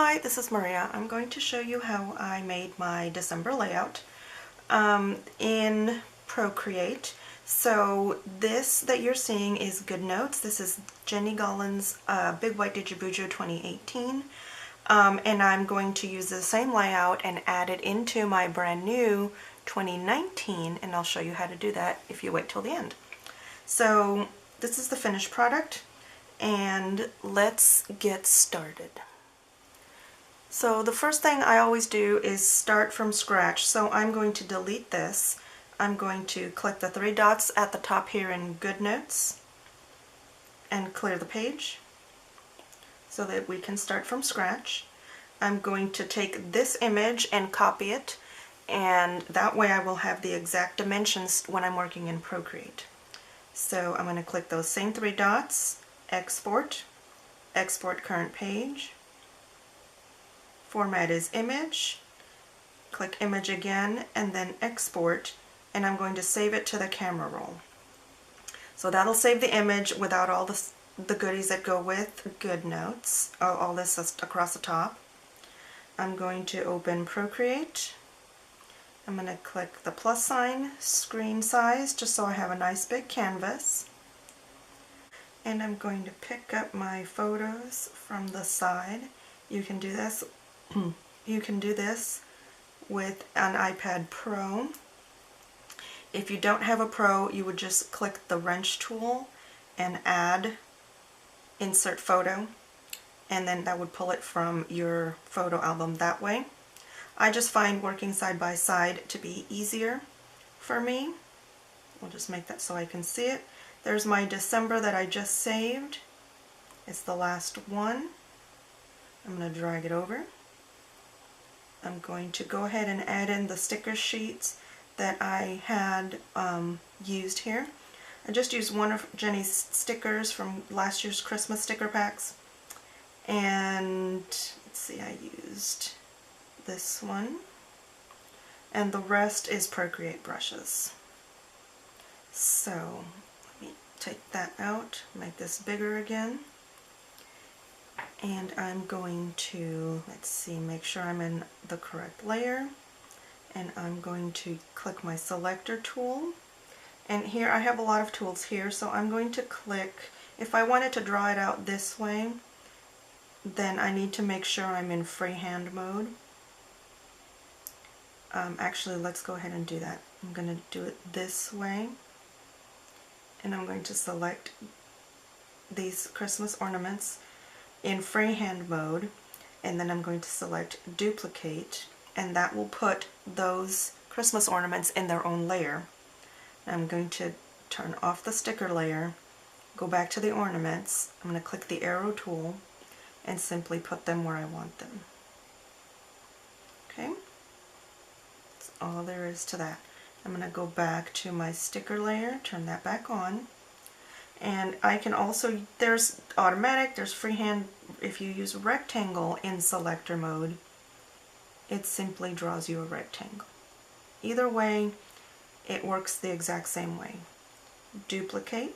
Hi, this is Maria. I'm going to show you how I made my December layout in Procreate. So this that you're seeing is Goodnotes. This is Jenny Gollan's Big White DigiBujo 2018. And I'm going to use the same layout and add it into my brand new 2019, and I'll show you how to do that if you wait till the end. So this is the finished product, and let's get started. So the first thing I always do is start from scratch. So I'm going to delete this. I'm going to click the three dots at the top here in Goodnotes and clear the page so that we can start from scratch. I'm going to take this image and copy it, and that way I will have the exact dimensions when I'm working in Procreate. So I'm going to click those same three dots, export, export current page. Format is image, click image again, and then export, and I'm going to save it to the camera roll. So that'll save the image without all the goodies that go with Goodnotes, all this across the top. I'm going to open Procreate. I'm going to click the plus sign, screen size, just so I have a nice big canvas. And I'm going to pick up my photos from the side. You can do this with an iPad Pro. If you don't have a Pro, you would just click the wrench tool and add insert photo, and then that would pull it from your photo album that way. I just find working side by side to be easier for me. We'll just make that so I can see it. There's my December that I just saved. It's the last one. I'm going to drag it over. I'm going to go ahead and add in the sticker sheets that I had used here. I just used one of Jenny's stickers from last year's Christmas sticker packs. And let's see, I used this one. And the rest is Procreate brushes. So let me take that out, make this bigger again. And I'm going to, let's see, make sure I'm in the correct layer. And I'm going to click my selector tool. And here I have a lot of tools here, so I'm going to click, if I wanted to draw it out this way, then I need to make sure I'm in freehand mode. Actually, let's go ahead and do that. I'm going to do it this way. And I'm going to select these Christmas ornaments in freehand mode, and then I'm going to select duplicate, and that will put those Christmas ornaments in their own layer. I'm going to turn off the sticker layer, go back to the ornaments. I'm going to click the arrow tool and simply put them where I want them. Okay, that's all there is to that. I'm going to go back to my sticker layer, turn that back on. And I can also, there's automatic, there's freehand. If you use rectangle in selector mode, it simply draws you a rectangle. Either way, it works the exact same way. Duplicate.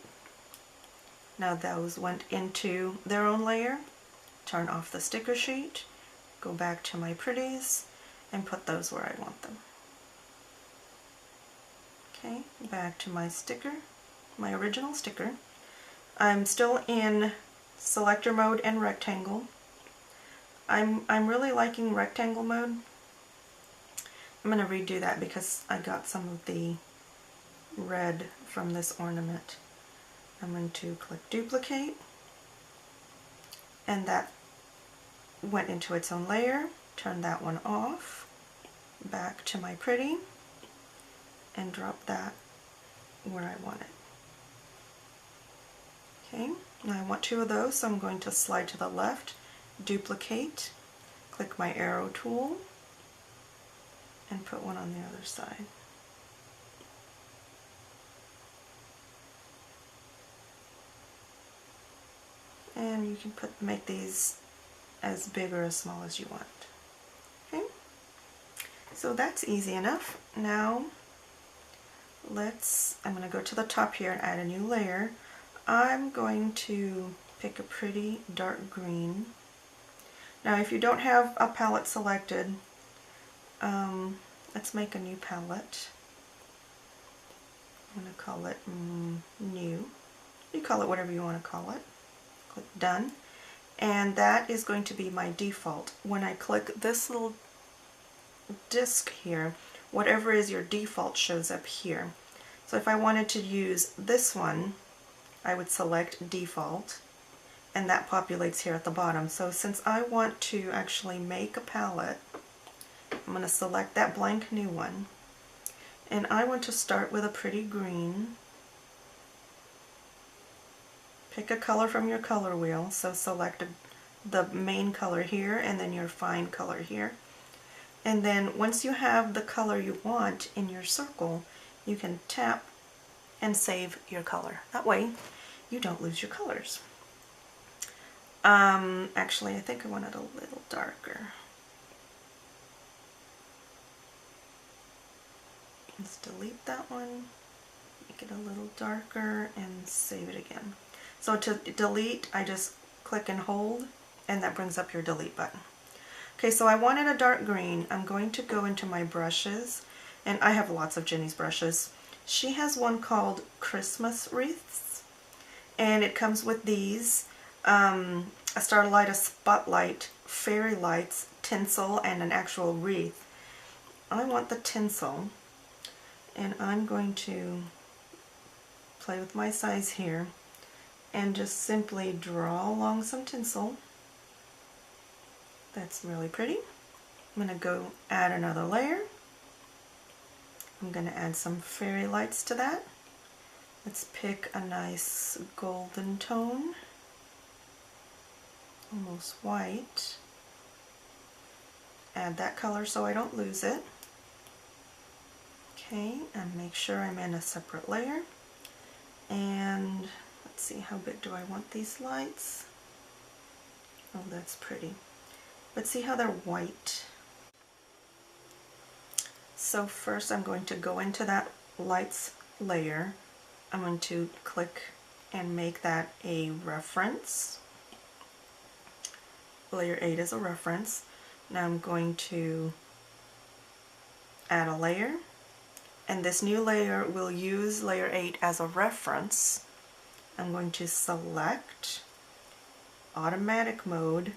Now those went into their own layer. Turn off the sticker sheet, go back to my pretties, and put those where I want them. Okay, back to my sticker, my original sticker. I'm still in selector mode and rectangle. I'm really liking rectangle mode. I'm going to redo that because I got some of the red from this ornament. I'm going to click duplicate, and that went into its own layer. Turn that one off, back to my pretty, and drop that where I want it. Okay, now I want two of those, so I'm going to slide to the left, duplicate, click my arrow tool, and put one on the other side. And you can make these as big or as small as you want. Okay, so that's easy enough. Now I'm going to go to the top here and add a new layer. I'm going to pick a pretty dark green Now if you don't have a palette selected, let's make a new palette. I'm going to call it new. You call it whatever you want to call it. Click done. And that is going to be my default. When I click this little disc here, whatever is your default shows up here. So if I wanted to use this one, I would select default, and that populates here at the bottom. So since I want to actually make a palette, I'm going to select that blank new one, and I want to start with a pretty green. Pick a color from your color wheel, so select the main color here and then your fine color here. And then once you have the color you want in your circle, you can tap and save your color. That way you don't lose your colors. Actually, I think I want it a little darker. Let's delete that one, make it a little darker, and save it again. So to delete, I just click and hold, and that brings up your delete button. Okay, so I wanted a dark green. I'm going to go into my brushes, and I have lots of Jenny's brushes. She has one called Christmas Wreaths, and it comes with these, a starlight, a spotlight, fairy lights, tinsel, and an actual wreath. I want the tinsel, and I'm going to play with my size here and just simply draw along some tinsel. That's really pretty. I'm going to go add another layer. I'm going to add some fairy lights to that. Let's pick a nice golden tone, almost white. Add that color so I don't lose it. Okay, and make sure I'm in a separate layer. And let's see, how big do I want these lights? Oh, that's pretty. But see how they're white? So first I'm going to go into that lights layer. I'm going to click and make that a reference. Layer 8 is a reference. Now I'm going to add a layer, and this new layer will use layer 8 as a reference. I'm going to select automatic mode,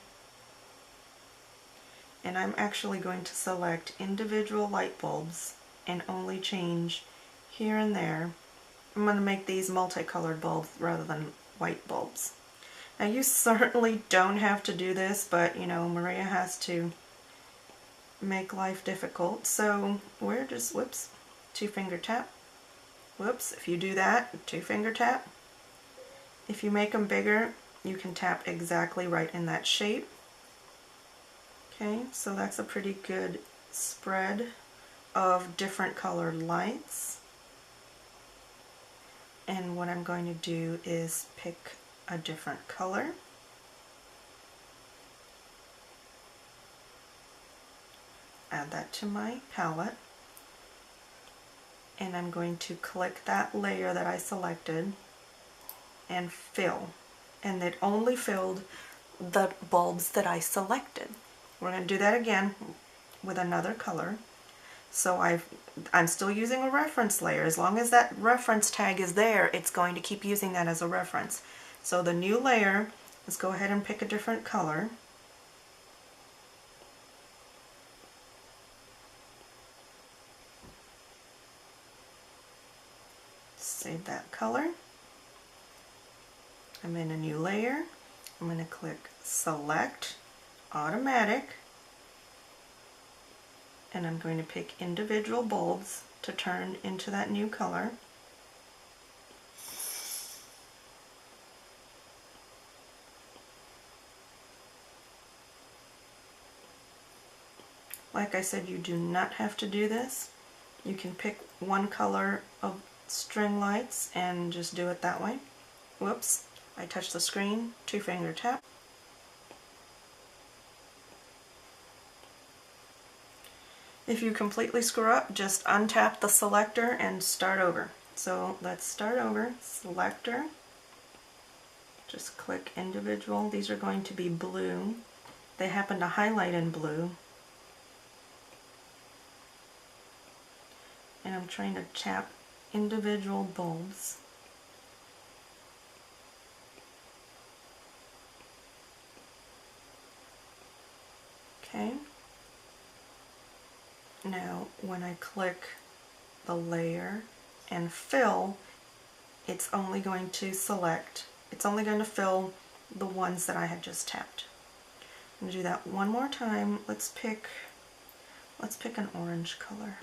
and I'm actually going to select individual light bulbs and only change here and there. I'm going to make these multicolored bulbs rather than white bulbs. Now you certainly don't have to do this, but you know, Maria has to make life difficult, so we're just, whoops, 2-finger tap. Whoops, if you do that, 2-finger tap. If you make them bigger, you can tap exactly right in that shape. Okay, so that's a pretty good spread of different colored lights. And what I'm going to do is pick a different color. Add that to my palette. And I'm going to click that layer that I selected and fill. And it only filled the bulbs that I selected. We're going to do that again with another color. So I'm still using a reference layer. As long as that reference tag is there, it's going to keep using that as a reference. So the new layer, let's go ahead and pick a different color. Save that color. I'm in a new layer. I'm going to click Select, Automatic, and I'm going to pick individual bulbs to turn into that new color. Like I said, you do not have to do this. You can pick one color of string lights and just do it that way. Whoops, I touched the screen, 2-finger tap. If you completely screw up, just untap the selector and start over. So let's start over. Selector, just click individual. These are going to be blue. they happen to highlight in blue. And I'm trying to tap individual bulbs. Okay. Now, when I click the layer and fill, it's only going to fill the ones that I had just tapped. I'm going to do that one more time. Let's pick an orange color.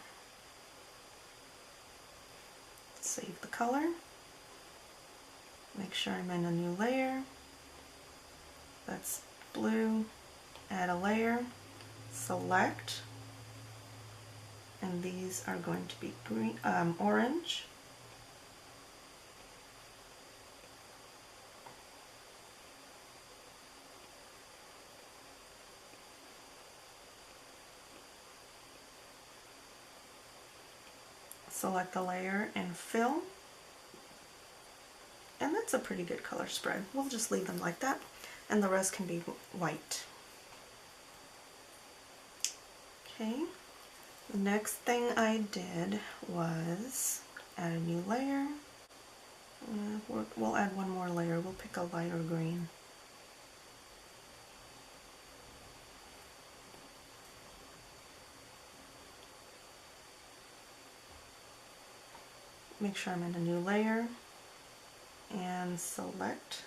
Save the color. Make sure I'm in a new layer. That's blue. Add a layer. Select. And these are going to be green, orange. Select the layer and fill. And that's a pretty good color spread. We'll just leave them like that, and the rest can be white. Okay, the next thing I did was add a new layer. We'll add one more layer. We'll pick a lighter green. Make sure I'm in a new layer and select.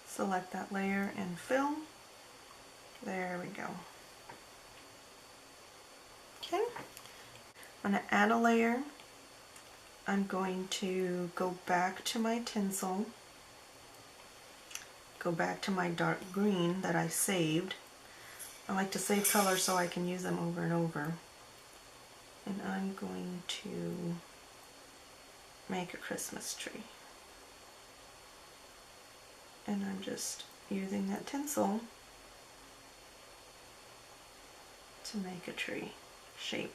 Select that layer and fill. There we go. Okay, I'm going to add a layer. I'm going to go back to my tinsel, go back to my dark green that I saved. I like to save colors so I can use them over and over. And I'm going to make a Christmas tree. And I'm just using that tinsel to make a tree shape.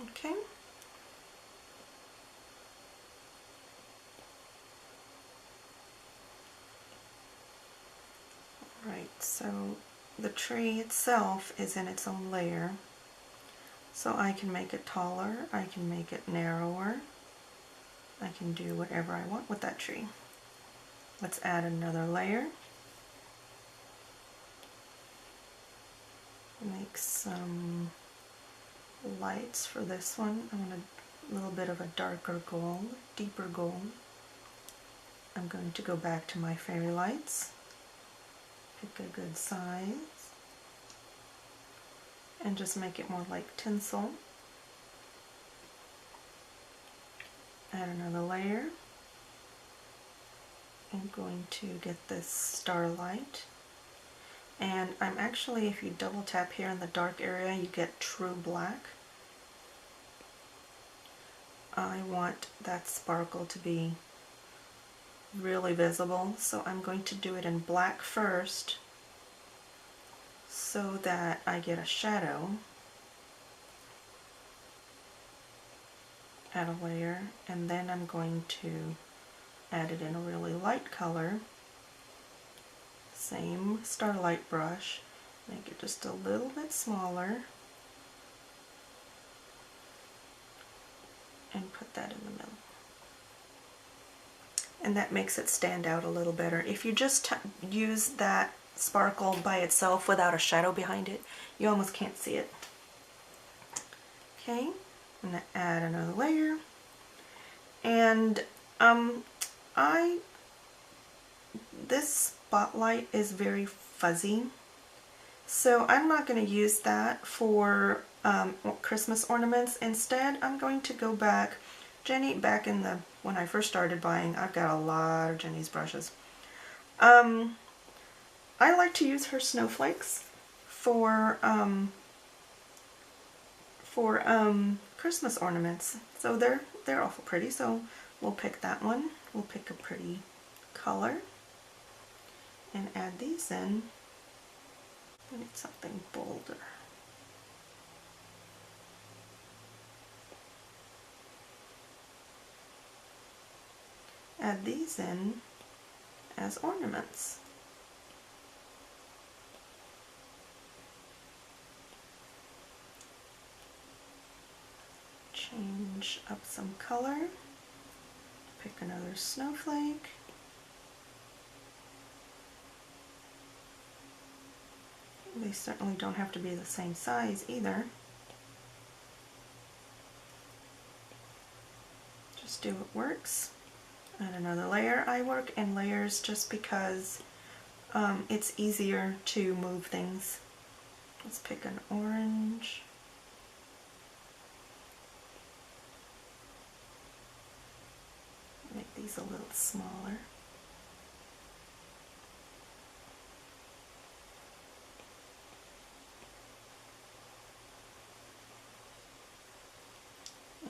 Okay. Right, so the tree itself is in its own layer. So I can make it taller, I can make it narrower, I can do whatever I want with that tree. Let's add another layer. Make some lights for this one. I want a little bit of a darker gold, deeper gold. I'm going to go back to my fairy lights. Pick a good size and just make it more like tinsel. Add another layer. I'm going to get this starlight, and I'm actually, if you double tap here in the dark area, you get true black. I want that sparkle to be really visible, so I'm going to do it in black first so that I get a shadow. Add a layer, and then I'm going to add it in a really light color. Same starlight brush, make it just a little bit smaller, and put that in the middle. And that makes it stand out a little better. If you just use that sparkle by itself without a shadow behind it, you almost can't see it. Okay, I'm going to add another layer. And this spotlight is very fuzzy, so I'm not going to use that for Christmas ornaments. Instead, I'm going to go back. Jenny, back in the, when I first started buying, I've got a lot of Jenny's brushes. I like to use her snowflakes for Christmas ornaments. So they're awful pretty, so we'll pick that one. We'll pick a pretty color and add these in. I need something bolder. Add these in as ornaments. Change up some color. Pick another snowflake. They certainly don't have to be the same size either. Just do what works. Add another layer. I work in layers just because it's easier to move things. Let's pick an orange. Make these a little smaller.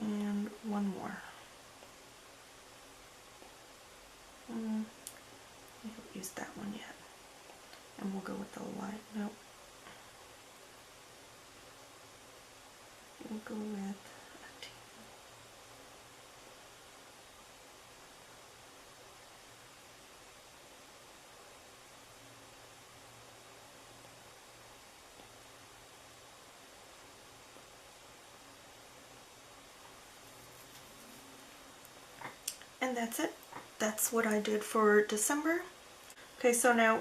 And one more. I haven't used that one yet. And we'll go with the light. Nope. We'll go with a teal. And that's it. That's what I did for December. Okay, so now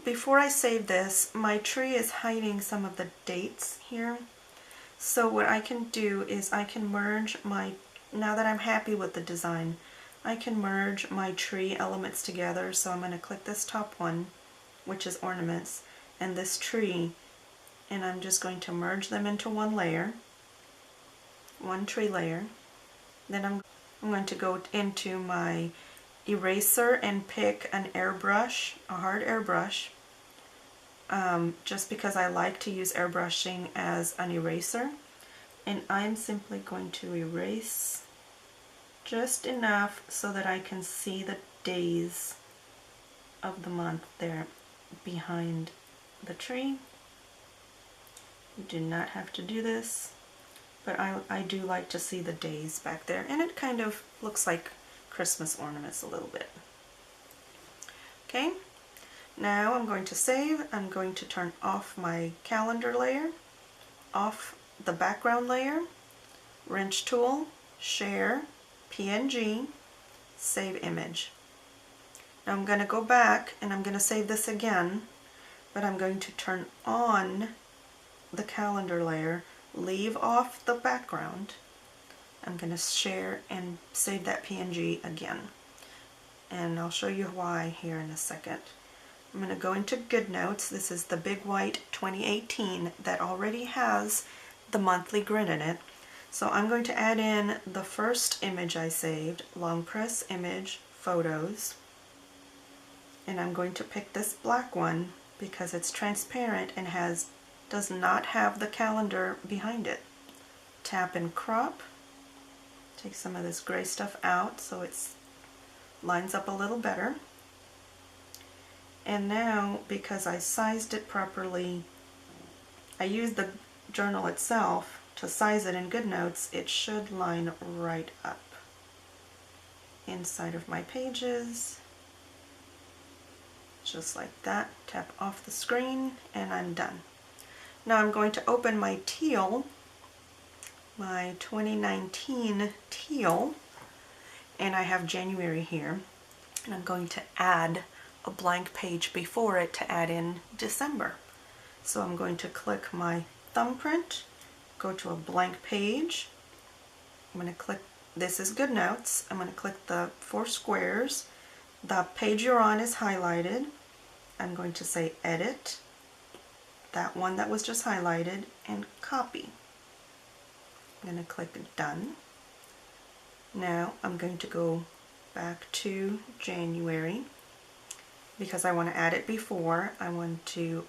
before I save this, my tree is hiding some of the dates here. So what I can do is I can merge my, now that I'm happy with the design, I can merge my tree elements together. So I'm going to click this top one, which is ornaments, and this tree, and I'm just going to merge them into one layer, one tree layer. Then I'm going to go into my eraser and pick an airbrush, a hard airbrush, just because I like to use airbrushing as an eraser. And I'm simply going to erase just enough so that I can see the days of the month there behind the tree. You do not have to do this, but I do like to see the days back there, and it kind of looks like Christmas ornaments a little bit. Okay, now I'm going to save. I'm going to turn off my calendar layer, off the background layer, wrench tool, share, PNG, save image. Now I'm going to go back and I'm going to save this again, but I'm going to turn on the calendar layer, leave off the background. I'm going to share and save that PNG again. And I'll show you why here in a second. I'm going to go into Goodnotes. This is the Big White 2018 that already has the monthly grid in it. So I'm going to add in the first image I saved, long press image, photos. And I'm going to pick this black one because it's transparent and does not have the calendar behind it. Tap and crop. Take some of this gray stuff out so it lines up a little better. And now, because I sized it properly, I used the journal itself to size it in Goodnotes, it should line right up inside of my pages. Just like that. Tap off the screen and I'm done. Now I'm going to open my teal, my 2019 teal, and I have January here, and I'm going to add a blank page before it to add in December. So I'm going to click my thumbprint, go to a blank page. I'm going to click, this is Goodnotes, I'm going to click the 4 squares. The page you're on is highlighted. I'm going to say edit, that one that was just highlighted and copy. I'm going to click Done. Now I'm going to go back to January because I want to add it before. I want to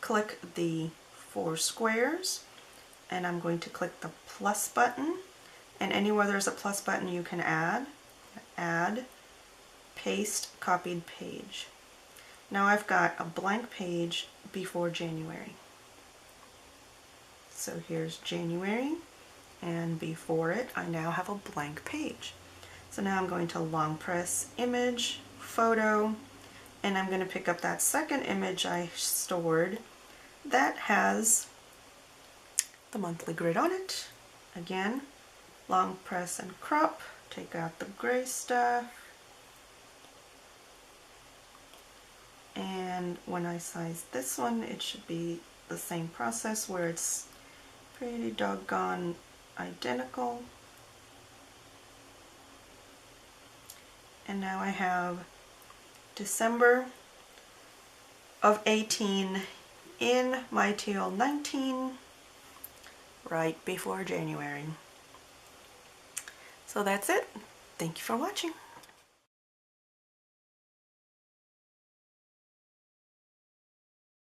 click the 4 squares, and I'm going to click the plus button, and anywhere there's a plus button you can add, paste, copied page. Now I've got a blank page before January. So here's January, and before it I now have a blank page. So now I'm going to long press Image, Photo, and I'm going to pick up that second image I stored that has the monthly grid on it. Again, long press and crop, take out the gray stuff, and when I size this one it should be the same process where it's pretty doggone identical. And now I have December of 18 in my TL19 right before January. So that's it. Thank you for watching.